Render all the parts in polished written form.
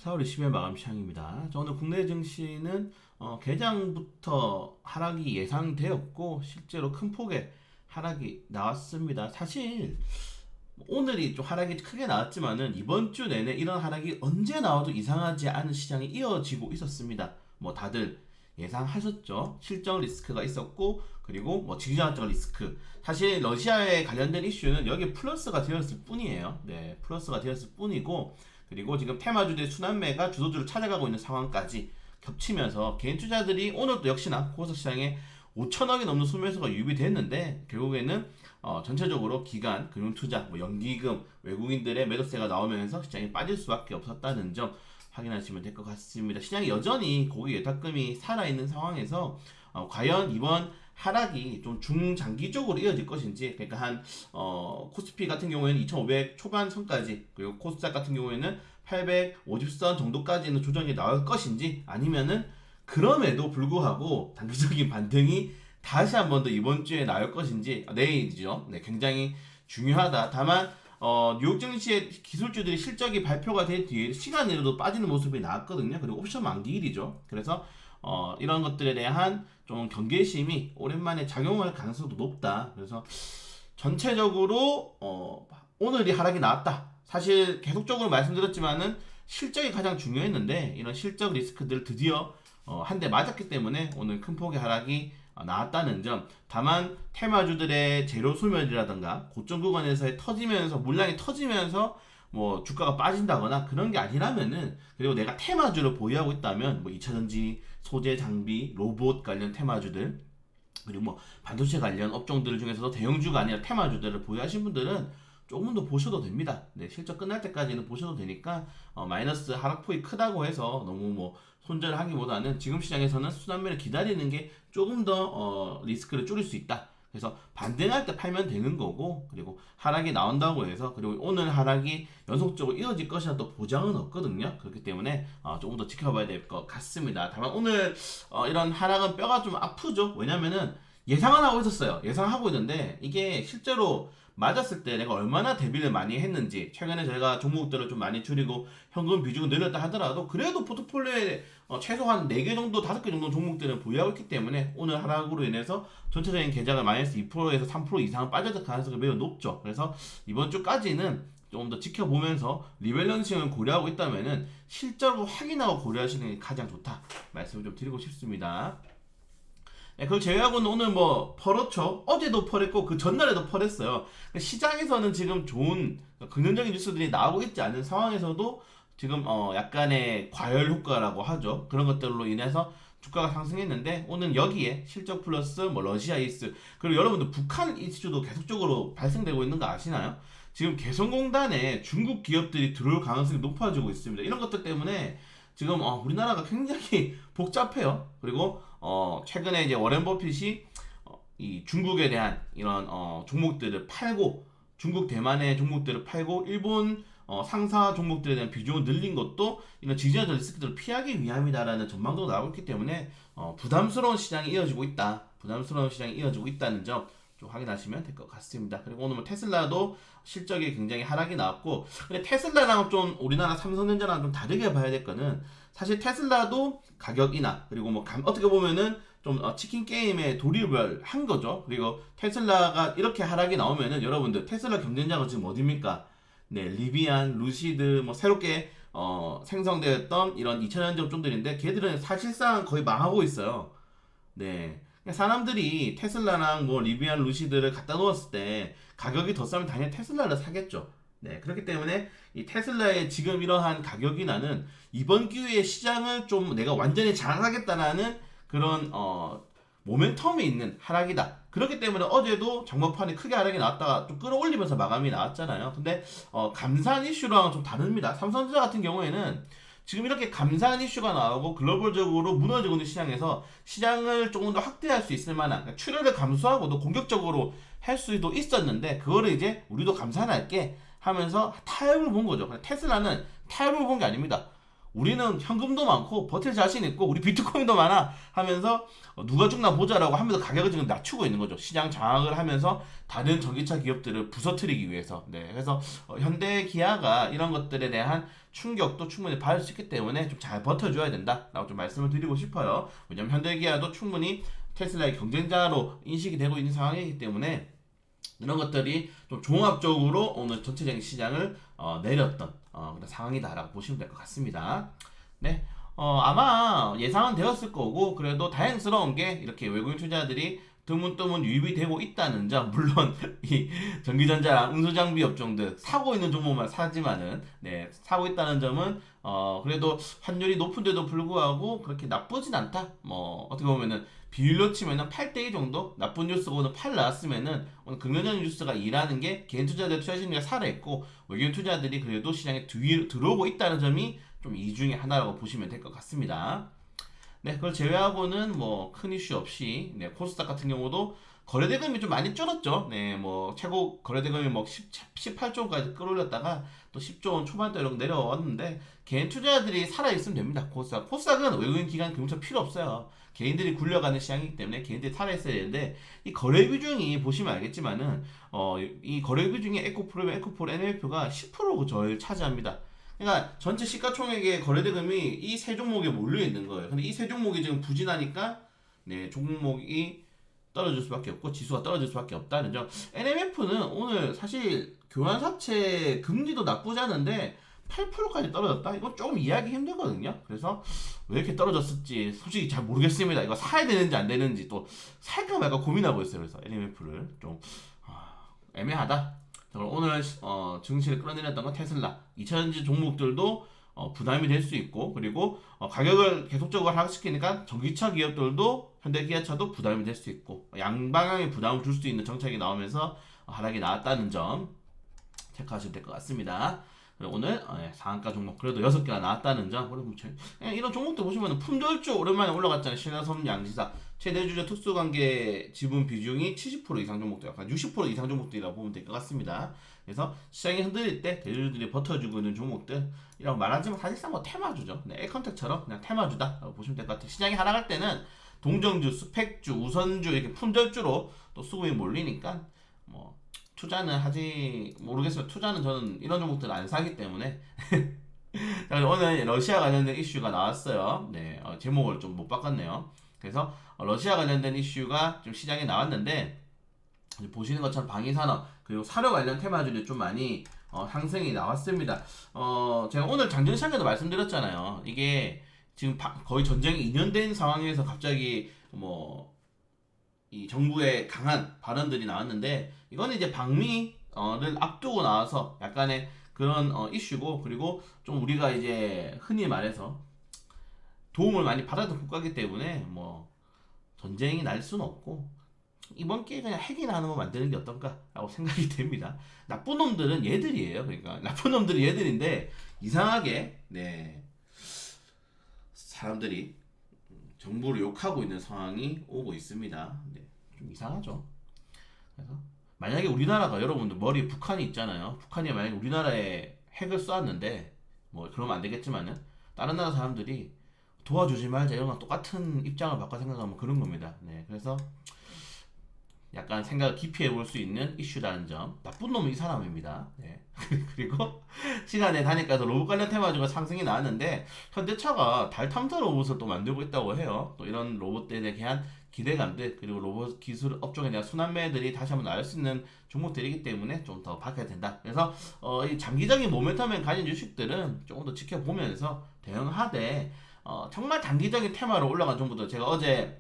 4월 20일 마감 시향입니다. 자, 오늘 국내 증시는 개장부터 하락이 예상되었고 실제로 큰 폭의 하락이 나왔습니다. 사실 오늘이 좀 하락이 크게 나왔지만은 이번 주 내내 이런 하락이 언제 나와도 이상하지 않은 시장이 이어지고 있었습니다. 뭐 다들 예상하셨죠? 실적 리스크가 있었고 그리고 뭐 지정학적 리스크. 사실 러시아에 관련된 이슈는 여기 플러스가 되었을 뿐이에요. 네, 플러스가 되었을 뿐이고 그리고 지금 테마주들 순환매가 주도주를 찾아가고 있는 상황까지 겹치면서 개인 투자들이 오늘도 역시나 코스닥 시장에 5천억이 넘는 소매수가 유입됐는데 결국에는 전체적으로 기관, 금융투자, 뭐 연기금, 외국인들의 매도세가 나오면서 시장이 빠질 수밖에 없었다는 점 확인하시면 될 것 같습니다. 시장이 여전히 고객 예탁금이 살아있는 상황에서 과연 이번 하락이 좀 중장기적으로 이어질 것인지, 그러니까 코스피 같은 경우에는 2,500 초반 선까지, 그리고 코스닥 같은 경우에는 850선 정도까지는 조정이 나올 것인지, 아니면은 그럼에도 불구하고 단기적인 반등이 다시 한 번 더 이번 주에 나올 것인지, 내일이죠. 네, 굉장히 중요하다. 다만 뉴욕 증시의 기술주들이 실적이 발표가 된 뒤에 시간으로도 빠지는 모습이 나왔거든요. 그리고 옵션 만기일이죠. 그래서 이런 것들에 대한 좀 경계심이 오랜만에 작용할 가능성도 높다. 그래서 전체적으로 오늘이 하락이 나왔다. 사실 계속적으로 말씀드렸지만은 실적이 가장 중요했는데 이런 실적 리스크들 드디어 한 대 맞았기 때문에 오늘 큰 폭의 하락이 나왔다는 점. 다만 테마주들의 재료 소멸이라든가 고점 구간에서의 터지면서 물량이 터지면서 뭐 주가가 빠진다거나 그런 게 아니라면은, 그리고 내가 테마주를 보유하고 있다면 뭐 2차전지, 소재 장비, 로봇 관련 테마주들, 그리고 뭐 반도체 관련 업종들 중에서도 대형주가 아니라 테마주들을 보유하신 분들은 조금 더 보셔도 됩니다. 네, 실적 끝날 때까지는 보셔도 되니까 마이너스 하락폭이 크다고 해서 너무 뭐 손절하기보다는 지금 시장에서는 순환매를 기다리는 게 조금 더 리스크를 줄일 수 있다. 그래서 반등할 때 팔면 되는 거고, 그리고 하락이 나온다고 해서 그리고 오늘 하락이 연속적으로 이어질 것이라 또 보장은 없거든요. 그렇기 때문에 조금 더 지켜봐야 될 것 같습니다. 다만 오늘 이런 하락은 뼈가 좀 아프죠. 왜냐면은 예상은 하고 있었어요. 예상하고 있는데 이게 실제로 맞았을 때 내가 얼마나 대비를 많이 했는지, 최근에 제가 종목들을 좀 많이 줄이고 현금 비중을 늘렸다 하더라도 그래도 포트폴리오에 최소한 4개 정도, 5개 정도 종목들을 보유하고 있기 때문에 오늘 하락으로 인해서 전체적인 계좌가 마이너스 2%에서 3% 이상 빠져들 가능성이 매우 높죠. 그래서 이번 주까지는 조금 더 지켜보면서 리밸런싱을 고려하고 있다면은 실적을 확인하고 고려하시는 게 가장 좋다 말씀을 좀 드리고 싶습니다. 네, 그걸 제외하고는 오늘 뭐 펄었죠. 어제도 펄했고 그 전날에도 펄했어요. 시장에서는 지금 좋은 긍정적인 뉴스들이 나오고 있지 않은 상황에서도 지금 약간의 과열 효과라고 하죠. 그런 것들로 인해서 주가가 상승했는데 오늘 여기에 실적 플러스 뭐 러시아 이슈, 그리고 여러분들 북한 이슈도 계속적으로 발생되고 있는 거 아시나요? 지금 개성공단에 중국 기업들이 들어올 가능성이 높아지고 있습니다. 이런 것들 때문에 지금 우리나라가 굉장히 복잡해요. 그리고 최근에 이제 워렌 버핏이 이 중국에 대한 이런 종목들을 팔고, 중국 대만의 종목들을 팔고 일본 상사 종목들에 대한 비중을 늘린 것도 이런 지정학적 리스크들을 피하기 위함이다라는 전망도 나오고 있기 때문에 부담스러운 시장이 이어지고 있다. 부담스러운 시장이 이어지고 있다는 점 좀 확인하시면 될 것 같습니다. 그리고 오늘 뭐 테슬라도 실적이 굉장히 하락이 나왔고, 근데 테슬라랑 좀 우리나라 삼성전자랑 좀 다르게 봐야 될 거는, 사실 테슬라도 가격이나 그리고 뭐 어떻게 보면은 좀 치킨 게임에 돌입을 한 거죠. 그리고 테슬라가 이렇게 하락이 나오면은 여러분들 테슬라 경쟁자가 지금 어디입니까? 네, 리비안, 루시드, 뭐 새롭게 생성되었던 이런 2차전지 업종들인데 걔들은 사실상 거의 망하고 있어요. 네. 사람들이 테슬라랑 뭐 리비안, 루시드를 갖다 놓았을 때 가격이 더 싸면 당연히 테슬라를 사겠죠. 네, 그렇기 때문에 이 테슬라의 지금 이러한 가격이 나는 이번 기회에 시장을 좀 내가 완전히 장악하겠다라는 그런 모멘텀이 있는 하락이다. 그렇기 때문에 어제도 장목판이 크게 하락이 나왔다가 좀 끌어올리면서 마감이 나왔잖아요. 근데 감산 이슈랑은 좀 다릅니다. 삼성전자 같은 경우에는 지금 이렇게 감사한 이슈가 나오고 글로벌적으로 무너지고 있는 시장에서 시장을 조금 더 확대할 수 있을 만한, 그러니까 출혈을 감수하고도 공격적으로 할 수도 있었는데 그거를 이제 우리도 감산할게 하면서 타협을 본 거죠. 테슬라는 타협을 본 게 아닙니다. 우리는 현금도 많고 버틸 자신 있고 우리 비트코인도 많아 하면서 누가 죽나 보자라고 하면서 가격을 지금 낮추고 있는 거죠. 시장 장악을 하면서 다른 전기차 기업들을 부서뜨리기 위해서. 네, 그래서 현대 기아가 이런 것들에 대한 충격도 충분히 받을 수 있기 때문에 좀 잘 버텨줘야 된다라고 좀 말씀을 드리고 싶어요. 왜냐면 현대 기아도 충분히 테슬라의 경쟁자로 인식이 되고 있는 상황이기 때문에 이런 것들이 좀 종합적으로 오늘 전체적인 시장을 내렸던 그런 상황이다라고 보시면 될 것 같습니다. 네, 아마 예상은 되었을 거고 그래도 다행스러운 게 이렇게 외국인 투자들이 드문드문 유입이 되고 있다는 점. 물론 이 전기전자랑 운수장비 업종들 사고 있는 종목만 사지만은 네, 사고 있다는 점은 그래도 환율이 높은데도 불구하고 그렇게 나쁘진 않다. 뭐 어떻게 보면은 비율로 치면은 8대2 정도 나쁜 뉴스가 오늘 8 나왔으면은 오늘 긍정적인 뉴스가 2라는 게 개인 투자자들 투자 심리가 살아있고 외국인 투자들이 그래도 시장에 들어오고 있다는 점이 좀 이 중에 하나라고 보시면 될 것 같습니다. 네, 그걸 제외하고는 뭐 큰 이슈 없이 네, 코스닥 같은 경우도 거래대금이 좀 많이 줄었죠. 네, 뭐 최고 거래대금이 뭐 18조 원까지 끌어올렸다가 또 10조 원 초반대로 내려왔는데 개인 투자자들이 살아있으면 됩니다. 코스닥은 외국인 기관 금융차 필요 없어요. 개인들이 굴려가는 시장이기 때문에 개인들이 살아있어야 되는데 이 거래 비중이 보시면 알겠지만은 이 거래 비중이 에코프로면 에코프로 NMF가 10% 저를 차지합니다. 그러니까 전체 시가총액의 거래대금이 이 세 종목에 몰려 있는 거예요. 근데 이 세 종목이 지금 부진하니까 네, 종목이 떨어질 수밖에 없고 지수가 떨어질 수밖에 없다는 점. NMF는 오늘 사실 교환사채 금리도 나쁘지 않은데 8%까지 떨어졌다? 이건 조금 이해하기 힘들거든요. 그래서 왜 이렇게 떨어졌을지 솔직히 잘 모르겠습니다. 이거 사야 되는지 안 되는지 또 살까 말까 고민하고 있어요. 그래서 NMF를 좀 애매하다. 그럼 오늘 증시를 끌어내렸던 건 테슬라, 2차전지 종목들도 부담이 될 수 있고 그리고 가격을 계속적으로 하락시키니까 전기차 기업들도 현대기아차도 부담이 될 수 있고 양방향의 부담을 줄 수 있는 정책이 나오면서 하락이 나왔다는 점 체크하시면 될 것 같습니다. 오늘 상한가 종목 그래도 6개가 나왔다는 점. 이런 종목들 보시면 품절주 오랜만에 올라갔잖아요. 신화섬 양지사 최대주주 특수관계 지분 비중이 70% 이상 종목들, 약간 60% 이상 종목들이라고 보면 될 것 같습니다. 그래서 시장이 흔들릴 때 대주주들이 버텨주고 있는 종목들이라고 말하지만 사실상 뭐 테마주죠. 네, 에컨텍처럼 그냥 테마주다라고 보시면 될 것 같아요. 시장이 하락할 때는 동정주, 스펙주, 우선주 이렇게 품절주로 또 수급이 몰리니까 뭐 투자는 하지 모르겠어요. 투자는 저는 이런 종목들 안 사기 때문에. 오늘 러시아 관련된 이슈가 나왔어요. 네, 제목을 좀 못 바꿨네요. 그래서 러시아 관련된 이슈가 좀 시장에 나왔는데 보시는 것처럼 방위산업 그리고 사료 관련 테마주들이 좀 많이 상승이 나왔습니다. 제가 오늘 장전 시장에도 말씀드렸잖아요. 이게 지금 거의 전쟁이 2년 된 상황에서 갑자기 뭐 이 정부의 강한 발언들이 나왔는데 이거는 이제 방미를 앞두고 나와서 약간의 그런 이슈고 그리고 좀 우리가 이제 흔히 말해서 도움을 많이 받았던 국가이기 때문에 뭐 전쟁이 날 수는 없고 이번 기회에 그냥 핵이나 하는 거 만드는 게 어떤가라고 생각이 됩니다. 나쁜 놈들은 얘들이에요. 그러니까 나쁜 놈들이 얘들인데 이상하게 네 사람들이 정부를 욕하고 있는 상황이 오고 있습니다. 네, 좀 이상하죠. 그래서 만약에 우리나라가 여러분들 머리에 북한이 있잖아요. 북한이 만약에 우리나라에 핵을 쏘았는데 뭐 그러면 안 되겠지만은 다른 나라 사람들이 도와주지 말자 이런 거 똑같은 입장을 바꿔 생각하면 그런 겁니다. 네, 그래서 약간 생각을 깊이 해볼 수 있는 이슈라는 점. 나쁜 놈은 이 사람입니다. 네. 그리고 시간에 다니까서 로봇 관련 테마주가 상승이 나왔는데 현대차가 달 탐사 로봇을 또 만들고 있다고 해요. 또 이런 로봇들에 대한 기대감들 그리고 로봇 기술 업종에 대한 순환매들이 다시 한번 나올 수 있는 종목들이기 때문에 좀 더 바뀌어야 된다. 그래서 이 장기적인 모멘텀을 가진 주식들은 조금 더 지켜보면서 대응하되 정말 단기적인 테마로 올라간 종목들 제가 어제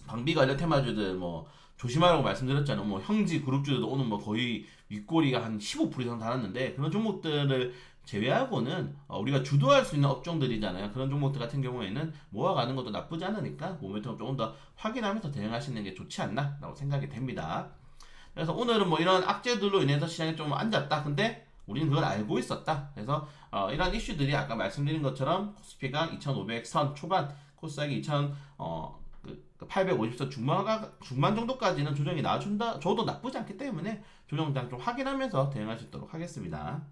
방비 관련 테마주들 뭐 조심하라고 말씀드렸잖아요. 뭐 형지 그룹주들도 오늘 뭐 거의 윗꼬리가 한 15% 이상 달았는데 그런 종목들을 제외하고는 우리가 주도할 수 있는 업종들이잖아요. 그런 종목들 같은 경우에는 모아가는 것도 나쁘지 않으니까 모멘텀 조금 더 확인하면서 대응하시는 게 좋지 않나라고 생각이 됩니다. 그래서 오늘은 뭐 이런 악재들로 인해서 시장이 좀 앉았다. 근데 우리는 그걸 알고 있었다. 그래서 이런 이슈들이 아까 말씀드린 것처럼 코스피가 2,500선 초반, 코스닥이 850선 중반 정도까지는 조정이 나와준다. 저도 나쁘지 않기 때문에 조정장 좀 확인하면서 대응할 수 있도록 하겠습니다.